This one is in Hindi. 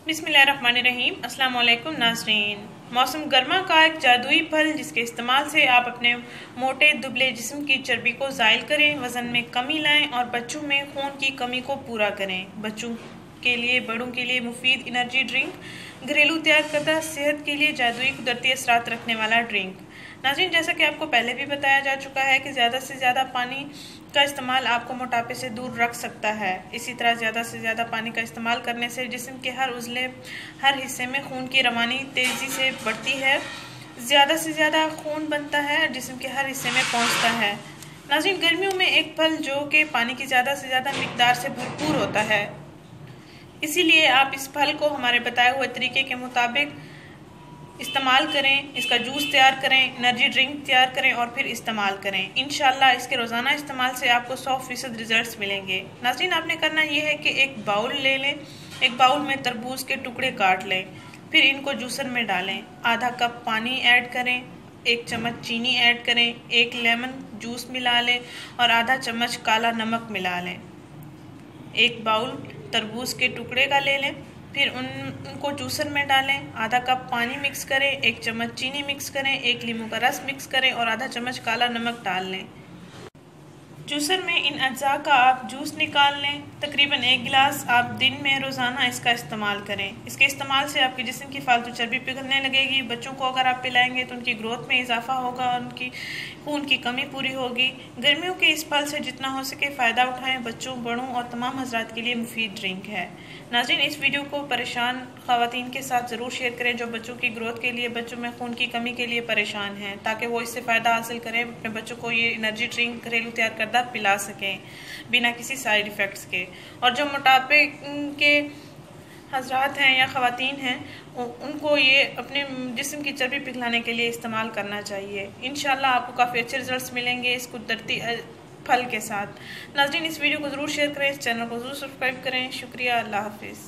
बिस्मिल्लाहिर्रहमानिर्रहीम। अस्सलाम वालेकुम नाज़रीन। मौसम गर्मा का एक जादुई फल जिसके इस्तेमाल से आप अपने मोटे दुबले जिस्म की चर्बी को ज़ाइल करें, वज़न में कमी लाएं और बच्चों में खून की कमी को पूरा करें। बच्चों के लिए, बड़ों के लिए मुफीद एनर्जी ड्रिंक, घरेलू तैयार करदा सेहत के लिए जादुई कुदरती असरात रखने वाला ड्रिंक। नाज़रीन, जैसा कि आपको पहले भी बताया जा चुका है कि ज़्यादा से ज़्यादा पानी का इस्तेमाल आपको मोटापे से दूर रख सकता है। इसी तरह ज़्यादा से ज़्यादा पानी का इस्तेमाल करने से जिस्म के हर हिस्से में खून की रवानी तेज़ी से बढ़ती है, ज़्यादा से ज़्यादा खून बनता है, जिस्म के हर हिस्से में पहुंचता है। नाज़रीन, गर्मियों में एक फल जो कि पानी की ज़्यादा से ज़्यादा मिकदार से भरपूर होता है, इसीलिए आप इस फल को हमारे बताए हुए तरीके के मुताबिक इस्तेमाल करें, इसका जूस तैयार करें, एनर्जी ड्रिंक तैयार करें और फिर इस्तेमाल करें। इंशाल्लाह इसके रोज़ाना इस्तेमाल से आपको 100% रिजल्ट्स मिलेंगे। नाज़रीन, आपने करना ये है कि एक बाउल ले लें, एक बाउल में तरबूज के टुकड़े काट लें, फिर इनको जूसर में डालें, आधा कप पानी ऐड करें, 1 चम्मच चीनी ऐड करें, 1 लेमन जूस मिला लें और आधा चम्मच काला नमक मिला लें। एक बाउल तरबूज के टुकड़े का ले लें, फिर उनको जूसर में डालें, आधा कप पानी मिक्स करें, 1 चम्मच चीनी मिक्स करें, 1 नींबू का रस मिक्स करें और आधा चम्मच काला नमक डाल लें। जूसर में इन अज्जा का आप जूस निकाल लें। तकरीबन 1 गिलास आप दिन में रोज़ाना इसका इस्तेमाल करें। इसके इस्तेमाल से आपके जिस्म की फालतू चर्बी पिघलने लगेगी। बच्चों को अगर आप पिलाएंगे तो उनकी ग्रोथ में इजाफा होगा, उनकी खून की कमी पूरी होगी। गर्मियों के इस फल से जितना हो सके फ़ायदा उठाएं। बच्चों, बड़ों और तमाम हजरात के लिए मुफीद ड्रिंक है। नाज़रीन, इस वीडियो को परेशान ख़वातीन के साथ ज़रूर शेयर करें जो बच्चों की ग्रोथ के लिए, बच्चों में खून की कमी के लिए परेशान हैं, ताकि वो इससे फ़ायदा हासिल करें, अपने बच्चों को ये एनर्जी ड्रिंक घरेलू तैयार करदा पिला सकें बिना किसी साइड इफ़ेक्ट्स के। और जो मोटापे के हजरात हैं या ख़वातीन हैं, उनको ये अपने जिस्म की चर्बी पिघलाने के लिए इस्तेमाल करना चाहिए। इंशाल्लाह आपको काफ़ी अच्छे रिजल्ट्स मिलेंगे इस कुदरती फल के साथ। नाज़रीन, इस वीडियो को ज़रूर शेयर करें, इस चैनल को ज़रूर सब्सक्राइब करें। शुक्रिया, अल्लाह हाफिज़।